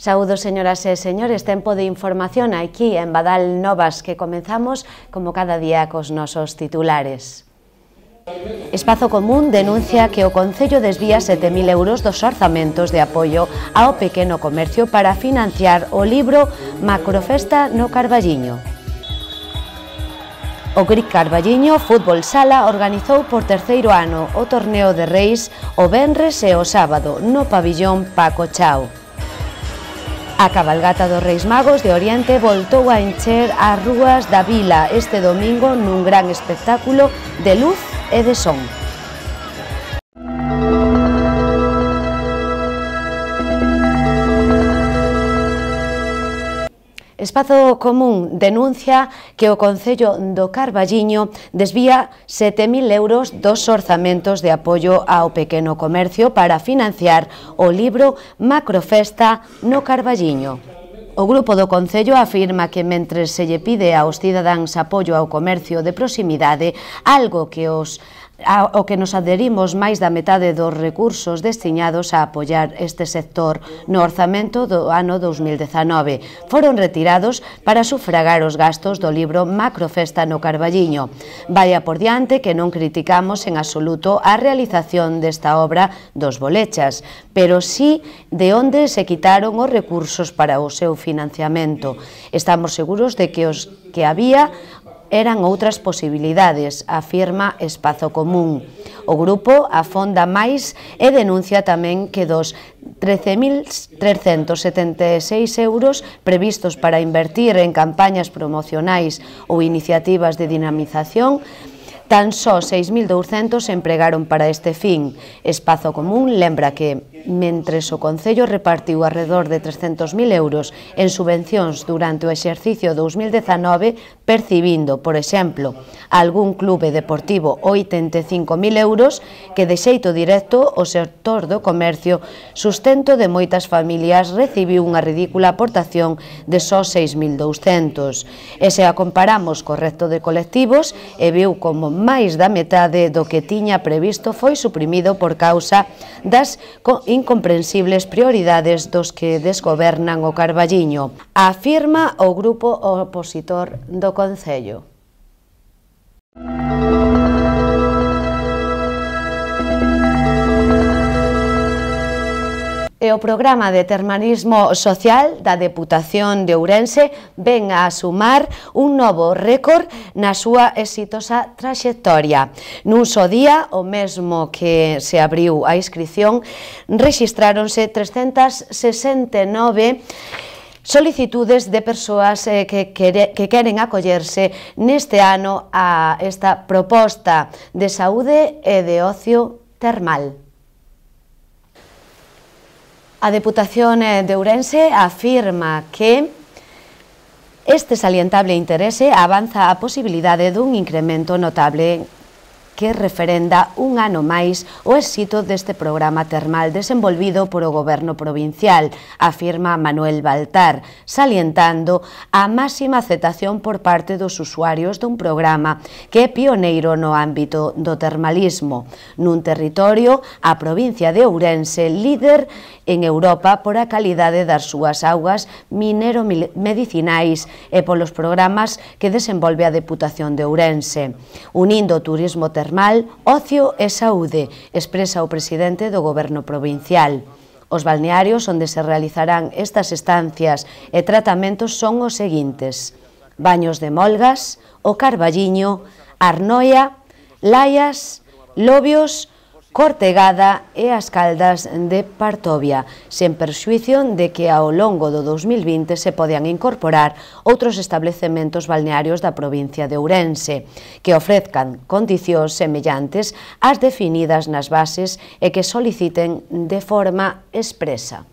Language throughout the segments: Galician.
Saúdos, señoras e señores, tempo de información aquí en Badal Novas, que comenzamos como cada día cos nosos titulares. Espazo Común denuncia que o Concello desvía 7.000 euros dos orzamentos de apoio ao pequeno comercio para financiar o libro Macrofesta no Carballiño. O Gric Carballiño Fútbol Sala organizou por terceiro ano o torneo de Reis o venres e o sábado no pabillón Paco Chao. A cabalgata dos Reis Magos de Oriente voltou a encher as rúas da vila este domingo nun gran espectáculo de luz e de son. Espazo Común denuncia que o Concello do Carballiño desvía 7.000 euros dos orzamentos de apoio ao pequeno comercio para financiar o libro Macrofesta no Carballiño. O grupo do Concello afirma que mentres se lle pide aos cidadáns apoio ao comercio de proximidade, algo que ao que nos adherimos máis da metade dos recursos destinados a apoiar este sector no orzamento do ano 2019 foron retirados para sufragar os gastos do libro Macrofesta no Carballiño. Vaya por diante que non criticamos en absoluto a realización desta obra dos Bolechas, pero sí de onde se quitaron os recursos para o seu financiamento. Estamos seguros de que os que había eran outras posibilidades, afirma Espazo Común. O grupo afonda máis e denuncia tamén que dos 13.376 euros previstos para invertir en campañas promocionais ou iniciativas de dinamización, tan só 6.200 se empregaron para este fin. Espazo Común lembra que, mentres o Concello repartiu alrededor de 300.000 euros en subvencións durante o exercicio 2019, percibindo, por exemplo, algún clube deportivo 85.000 euros, que de xeito directo o sector do comercio, sustento de moitas familias, recibiu unha ridícula aportación de só 6.200. E se a comparamos co resto de colectivos, e viu como máis da metade do que tiña previsto foi suprimido por causa das incomprensibles prioridades dos que desgobernan o Carballiño, afirma o grupo opositor do Concello. E o programa de termalismo social da Deputación de Ourense ven a sumar un novo récord na súa exitosa traxectoria. Nun só día, o mesmo que se abriu a inscripción, rexistráronse 369 solicitudes de persoas que queren acollerse neste ano a esta proposta de saúde e de ocio termal. A Deputación de Ourense afirma que este salientable interese avanza a posibilidade dun incremento notable que referenda un ano máis o éxito deste programa termal desenvolvido por o Goberno provincial, afirma Manuel Baltar, salientando a máxima aceptación por parte dos usuarios dun programa que é pioneiro no ámbito do termalismo, nun territorio, a provincia de Ourense, líder en Europa por a calidade das súas augas minero-medicinais e polos programas que desenvolve a Deputación de Ourense. Unindo o turismo termal, ocio e saúde, expresa o presidente do Goberno provincial. Os balnearios onde se realizarán estas estancias e tratamentos son os seguintes: Baños de Molgas, o Carballiño, Arnoia, Laias, Lobios, Cortegada e as Caldas de Partovia, sen perxuízo de que ao longo do 2020 se poden incorporar outros establecementos balnearios da provincia de Ourense, que ofrezcan condicións semellantes ás definidas nas bases e que soliciten de forma expresa.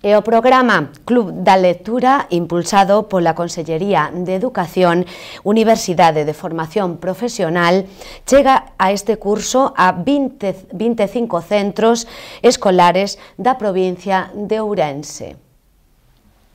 E o programa Club da Lectura, impulsado pola Consellería de Educación, Universidade de Formación Profesional, chega a este curso a 25 centros escolares da provincia de Ourense.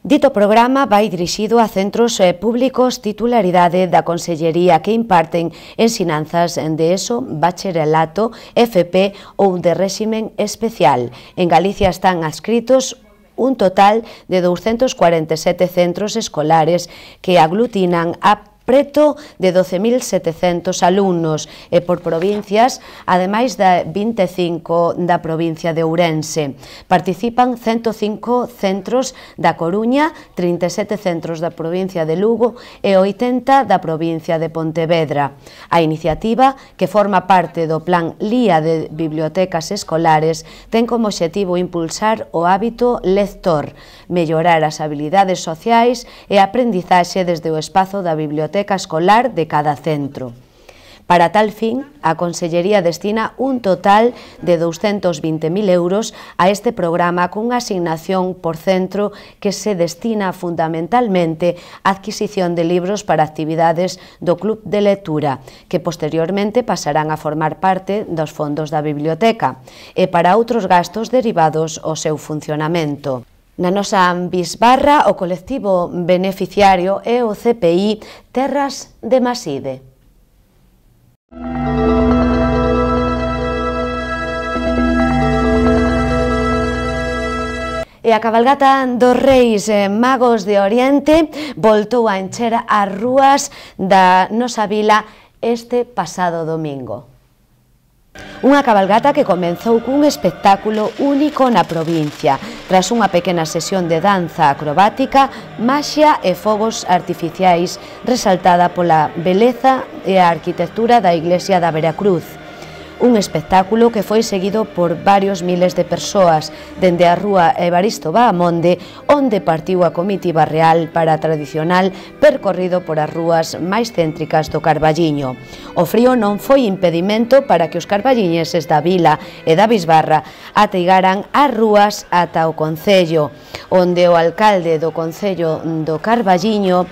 Dito programa vai dirixido a centros públicos titularidade da Consellería que imparten ensinanzas de ESO, bacharelato, FP ou de réximen especial. En Galicia están adscritos un total de 247 centros escolares que aglutinan a preto de 12.700 alumnos e por provincias, ademais da 25 da provincia de Ourense. Participan 105 centros da Coruña, 37 centros da provincia de Lugo e 80 da provincia de Pontevedra. A iniciativa, que forma parte do Plan LIA de Bibliotecas Escolares, ten como obxectivo impulsar o hábito lector, mellorar as habilidades sociais e a aprendizaxe desde o espazo da biblioteca escolar de cada centro. Para tal fin, a Consellería destina un total de 220.000 euros a este programa cunha asignación por centro que se destina fundamentalmente á adquisición de libros para actividades do Club de Lectura, que posteriormente pasarán a formar parte dos fondos da biblioteca, e para outros gastos derivados ao seu funcionamento. Na nosa bisbarra, o colectivo beneficiario é o CPI Terras de Maside. E a cabalgata dos Reis Magos de Oriente voltou a encher as rúas da nosa vila este pasado domingo. Unha cabalgata que comenzou cun espectáculo único na provincia, tras unha pequena sesión de danza acrobática, maxia e fogos artificiais resaltada pola beleza e a arquitectura da iglesia da Veracruz. Un espectáculo que foi seguido por varios miles de persoas dende a rúa Evaristo Bahamonde, onde partiu a comitiva real para a tradicional percorrido por as rúas máis céntricas do Carballiño. O frío non foi impedimento para que os carballiñeses da vila e da bisbarra ateigaran as rúas ata o concello, onde o alcalde do concello do Carballiño,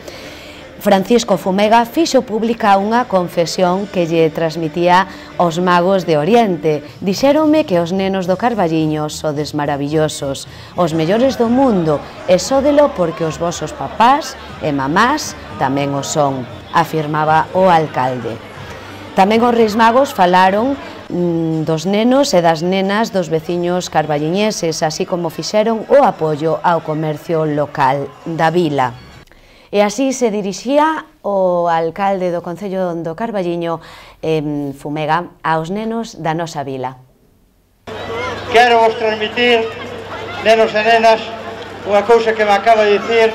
Francisco Fumega, fixo pública unha confesión que lle transmitía aos magos de Oriente. Dixéronme que os nenos do Carballiño sodes maravillosos, os mellores do mundo, e sódelo porque os vosos papás e mamás tamén o son, afirmaba o alcalde. Tamén os Reis Magos falaron dos nenos e das nenas dos veciños carballiñeses, así como fixeron o apoio ao comercio local da vila. E así se dirixía o alcalde do Concello do Carballiño, Fumega, aos nenos da nosa vila. Quero vos transmitir, nenos e nenas, unha cousa que me acaba de dicir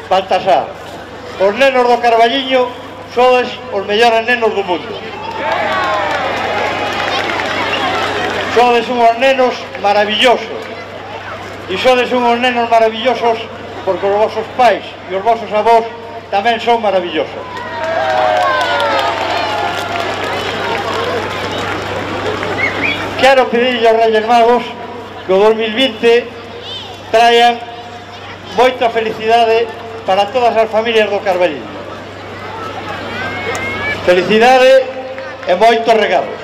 Baltasar. Os nenos do Carballiño sodes os mellores nenos do mundo. Sodes unhos nenos maravillosos. E sodes unhos nenos maravillosos porque os vosos pais e os vosos avós tamén son maravillosos. Quero pedirlle aos Reyes Magos que o 2020 traian moita felicidade para todas as familias do Carballiño. Felicidade e moitos regalos.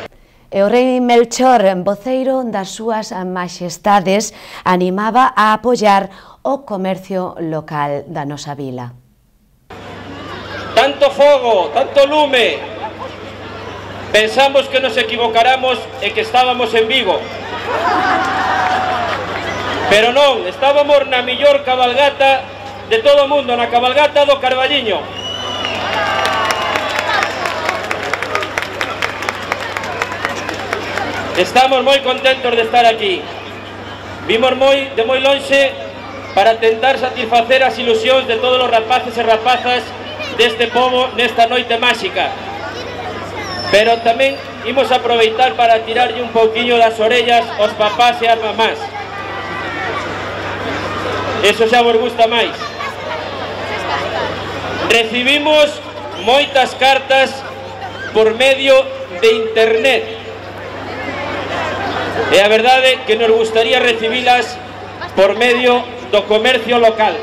E o rei Melchor, voceiro das súas majestades, animaba a apoiar o comercio local da nosa vila. Tanto fogo, tanto lume. Pensamos que nos equivocaramos e que estábamos en Vigo. Pero non, estábamos na mellor cabalgata de todo o mundo, na cabalgata do Carballiño. Estamos moi contentos de estar aquí. Vimos de moi lonxe para tentar satisfacer as ilusións de todos os rapaces e rapazas deste pobo nesta noite máxica. Pero tamén imos aproveitar para tirarlle un pouquiño das orellas aos papás e as mamás. Eso xa vos gusta máis. Recibimos moitas cartas por medio de internet. E a verdade que nos gustaría recibilas por medio do comercio local.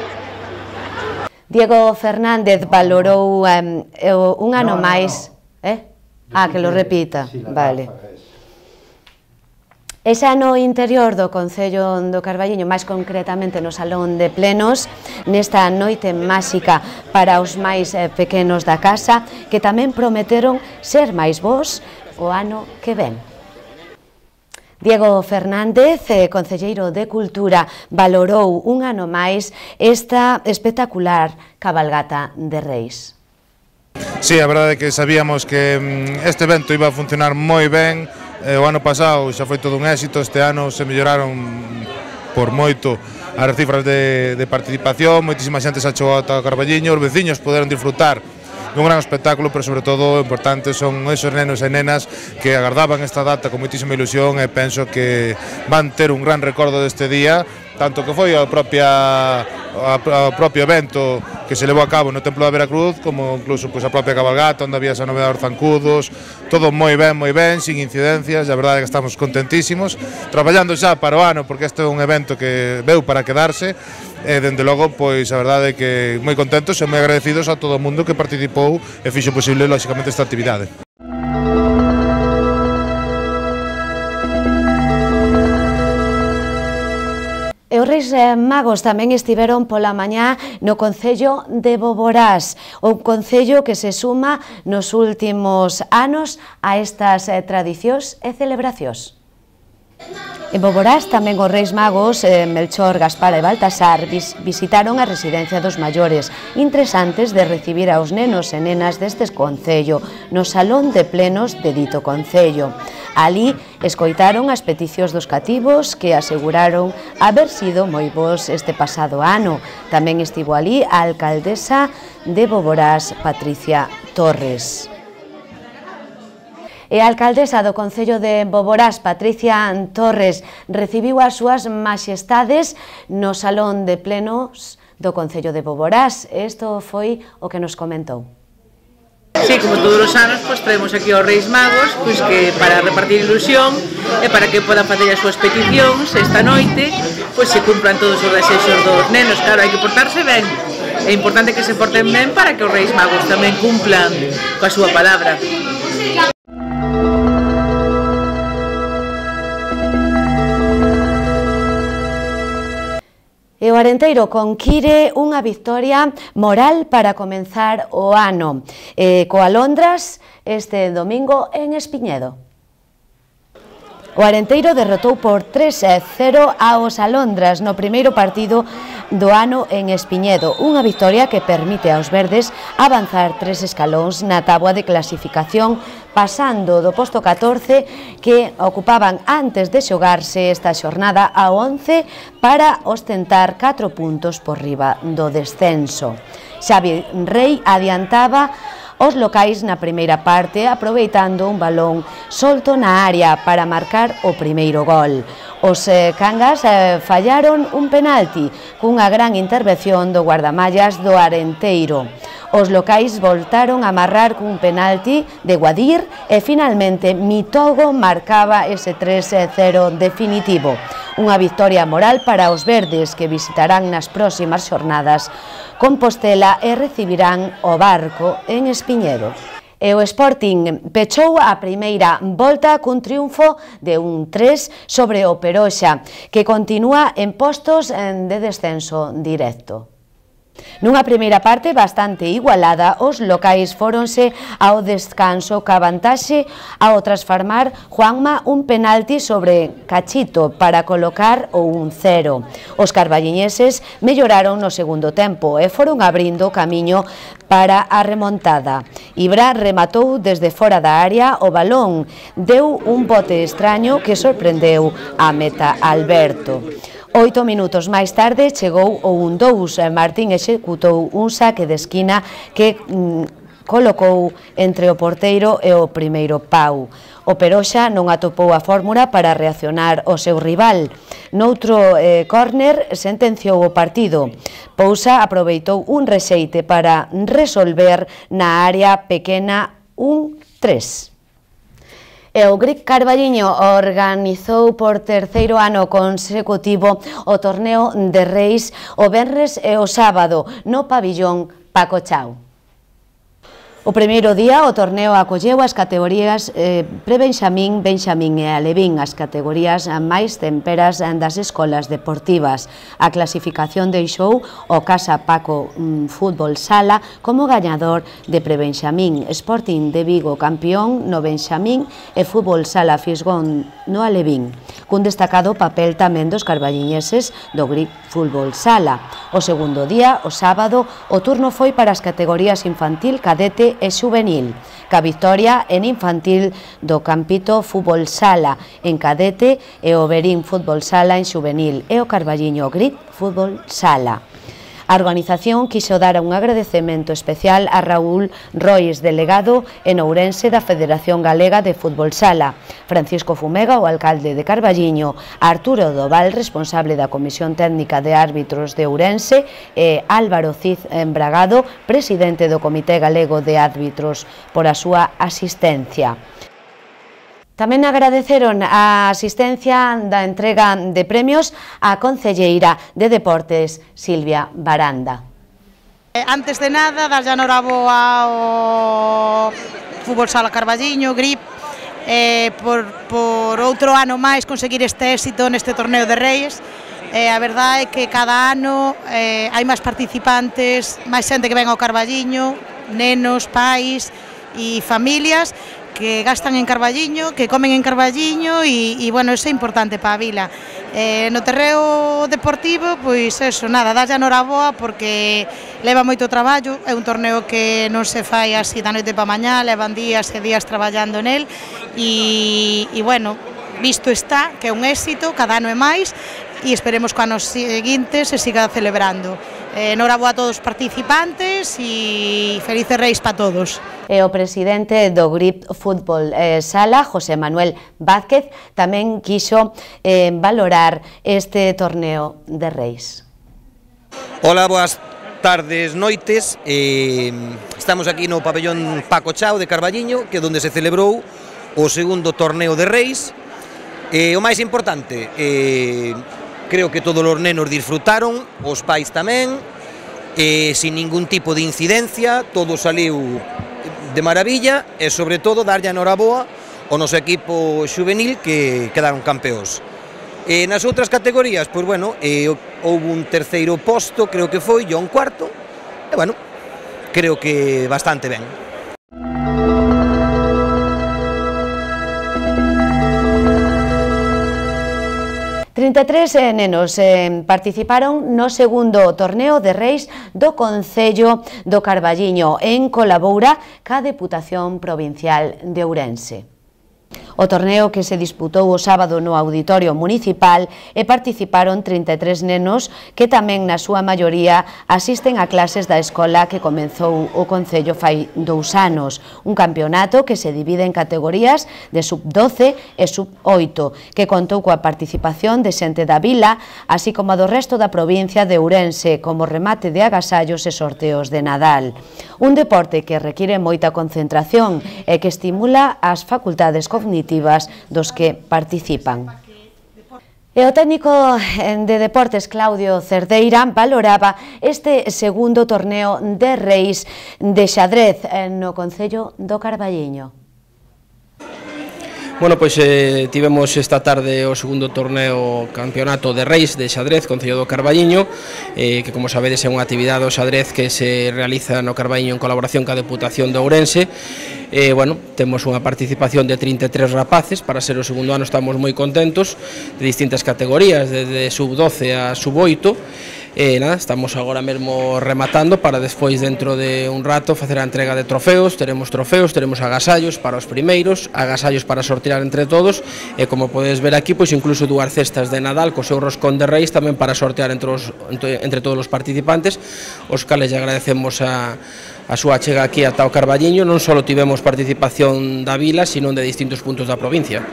Diego Fernández valorou un ano máis... Que lo repita, vale. E xa no interior do Concello do Carballiño, máis concretamente no Salón de Plenos, nesta noite máxica para os máis pequenos da casa, que tamén prometeron ser máis bons o ano que ven. Diego Fernández, concelleiro de Cultura, valorou un ano máis esta espectacular cabalgata de Reis. Sí, a verdade é que sabíamos que este evento iba a funcionar moi ben. O ano pasado xa foi todo un éxito, este ano se melloraron por moito as cifras de participación, moitísima xente se achou ata o Carballiño, os veciños poderon disfrutar dun gran espectáculo, pero sobre todo o importante son esos nenos e nenas que agardaban esta data con moitísima ilusión e penso que van ter un gran recordo deste día, tanto que foi o propio evento que se levou a cabo no Templo da Veracruz, como incluso a propia cabalgata, onde había esa novedade dos zancudos, todo moi ben, sin incidencias, a verdade é que estamos contentísimos, traballando xa para o ano, porque este é un evento que veu para quedarse, e dende logo, pois a verdade é que moi contentos e moi agradecidos a todo o mundo que participou e fixo posible, lóxicamente, esta actividade. E os Reis Magos tamén estiveron pola mañá no Concello de Boborás, un concello que se suma nos últimos anos a estas tradicións e celebracións. En Boborás tamén os Reis Magos, Melchor, Gaspar e Baltasar, visitaron a residencia dos maiores, interesantes de recibir aos nenos e nenas destes concello, no Salón de Plenos de dito concello. Alí escoitaron as peticións dos cativos que aseguraron haber sido moi bons este pasado ano. Tamén estivo alí a alcaldesa de Boborás, Patricia Torres. E a alcaldesa do Concello de Boborás, Patricia Torres, recibiu as súas maxestades no Salón de Plenos do Concello de Boborás. Isto foi o que nos comentou. Sí, como todos os anos, pois traemos aquí aos Reis Magos, pois que para repartir ilusión e para que podan facer as súas peticións esta noite, pois se cumplan todos os desexos dos nenos. Claro, hai que portarse ben. É importante que se porten ben para que os Reis Magos tamén cumplan coa súa palabra. E o Arenteiro conquire unha victoria moral para comenzar o ano, coa Londras este domingo en Espiñedo. O Arenteiro derrotou por 3-0 aos Alondras no primeiro partido do ano en Espiñedo, unha victoria que permite aos verdes avanzar 3 escalóns na táboa de clasificación, pasando do posto 14 que ocupaban antes de xogarse esta xornada a 11 para ostentar 4 puntos por riba do descenso. Xavi Rei adiantaba os locais na primeira parte, aproveitando un balón solto na área para marcar o primeiro gol. Os cangas fallaron un penalti cunha gran intervención do guardamallas do Arenteiro. Os locais voltaron a amarrar cun penalti de Guadir e finalmente Mitogo marcaba ese 3-0 definitivo. Unha victoria moral para os verdes que visitarán nas próximas xornadas Compostela e recibirán o Barco en Espiñedo. E o Sporting pechou a primeira volta cun triunfo de 1-3 sobre o Peroxa, que continúa en postos de descenso directo. Nunha primeira parte bastante igualada, os locais fóronse ao descanso ca vantaxe ao transformar Juanma un penalti sobre Cachito para colocar o 1-0. Os carballiñeses melloraron no segundo tempo e foron abrindo camiño para a remontada. Ibra rematou desde fora da área o balón, deu un bote extraño que sorprendeu a meta Alberto. 8 minutos máis tarde chegou o 1-2, Martín executou un saque de esquina que colocou entre o porteiro e o primeiro pau. O Peroxa non atopou a fórmula para reaccionar ao seu rival. Noutro córner sentenciou o partido. Pousa aproveitou un rexeite para resolver na área pequena 1-3. E o GRIC Carballiño organizou por terceiro ano consecutivo o torneo de Reis o venres e o sábado no pabillón Paco Chao. O primeiro día o torneo acolleu as categorías pre-Benxamín, Benxamín e Alevín, as categorías máis temperas das escolas deportivas. A clasificación deixou o Casa Paco Fútbol Sala como gañador de pre-Benxamín, Sporting de Vigo campeón no Benxamín e Fútbol Sala Fisgón no Alevín, cun destacado papel tamén dos carballiñeses do GRIP Fútbol Sala. O segundo día, o sábado, o turno foi para as categorías infantil, cadete e xuvenil, ca victoria en infantil do Campito Fútbol Sala en cadete e o Berín Fútbol Sala en xuvenil e o Carballiño GRIP Fútbol Sala. A organización quixo dar un agradecemento especial a Raúl Rois, delegado en Ourense da Federación Galega de Fútbol Sala, Francisco Fumega, o alcalde de Carballiño, Arturo Doval, responsable da Comisión Técnica de Árbitros de Ourense, e Álvaro Cid Embragado, presidente do Comité Galego de Árbitros, por a súa asistencia. Tamén agradeceron a asistencia da entrega de premios á concelleira de Deportes, Silvia Baranda. Antes de nada, darlle a noraboa ao Fútbol Sala Carballiño, GRIP, por outro ano máis conseguir este éxito neste torneo de Reis. A verdade é que cada ano hai máis participantes, máis xente que ven ao Carballiño, nenos, pais e familias que gastan en Carballiño, que comen en Carballiño e bueno, iso é importante para a vila. No terreo deportivo, pois eso, nada, dalle a noraboa porque leva moito traballo, é un torneo que non se fai así da noite para mañá, levan días e días traballando nel e bueno, visto está que é un éxito, cada ano é máis e esperemos que o ano seguinte se siga celebrando. Noraboa a todos os participantes e felices Reis para todos. E o presidente do GRIP Fútbol Sala, José Manuel Vázquez, tamén quixo valorar este torneo de Reis. Ola, boas tardes, noites. Estamos aquí no pabellón Paco Chao de Carballiño, que é onde se celebrou o segundo torneo de Reis. O máis importante, creo que todos os nenos disfrutaron, os pais tamén, sin ningún tipo de incidencia, todo saliu de maravilla e, sobre todo, darlle a noraboa ao noso equipo xuvenil que quedaron campeóns. Nas outras categorías, pois, bueno, houve un terceiro posto, creo que foi, e un cuarto, e, bueno, creo que bastante ben. 33 nenos participaron no segundo torneo de Reis do Concello do Carballiño en colaboura ca Deputación Provincial de Ourense. O torneo que se disputou o sábado no Auditorio Municipal e participaron 33 nenos que tamén na súa maioría asisten a clases da escola que comezou o Concello fai 2 anos. Un campeonato que se divide en categorías de sub-12 e sub-8, que contou coa participación de xente da vila, así como a do resto da provincia de Ourense, como remate de agasallos e sorteos de Nadal. Un deporte que require moita concentración e que estimula as facultades cognitivas dos que participan. E o técnico de Deportes Claudio Cerdeira valoraba este segundo torneo de Reis de xadrez no Concello do Carballiño. Bueno, pois tivemos esta tarde o segundo torneo campeonato de Reis de xadrez Concello do Carballiño, que como sabedes é unha actividade do xadrez que se realiza no Carballiño en colaboración ca Deputación de Ourense. Bueno, temos unha participación de 33 rapaces, para ser o segundo ano estamos moi contentos, de distintas categorías, desde sub-12 a sub-8. Nada, estamos agora mesmo rematando para despois, dentro de un rato, facer a entrega de trofeos. Teremos agasallos para os primeiros, agasallos para sortear entre todos e, como podes ver aquí, pois incluso 2 cestas de Nadal co seu roscón de Reis tamén para sortear entre todos os participantes, os cales lle agradecemos a súa chega aquí ata o Carballiño. Non só tivemos participación da vila, sino de distintos puntos da provincia.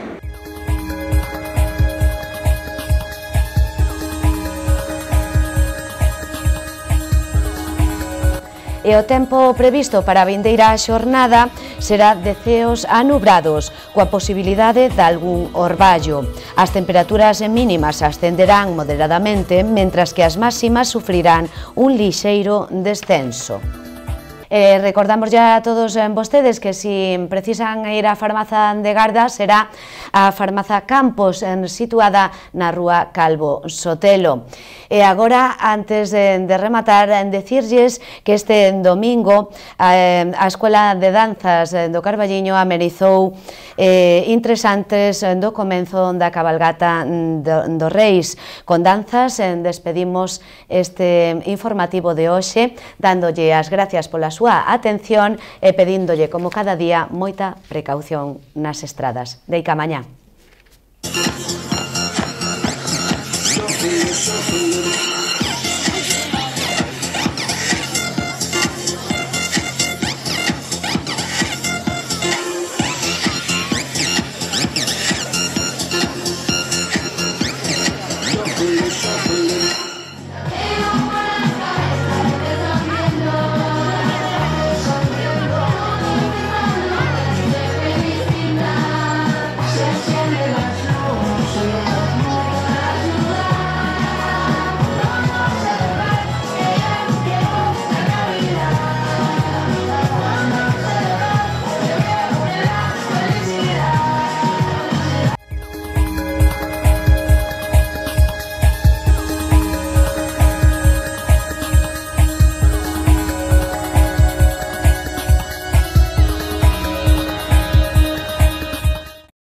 E o tempo previsto para a vindeira xornada será de ceos anubrados, coa posibilidade de algún orballo. As temperaturas mínimas ascenderán moderadamente, mentras que as máximas sufrirán un lixeiro descenso. Recordamos ya a todos vostedes que si precisan ir á farmaza de Garda será a farmaza Campos, situada na rúa Calvo Sotelo. E agora, antes de rematar, decirlles que este domingo a Escola de Danzas do Carballiño amenizou interesantes do comenzo da cabalgata dos Reis. Con danzas despedimos este informativo de hoxe, dándolle as gracias pola súa atención e pedíndolle, como cada día, moita precaución nas estradas. Deica mañá.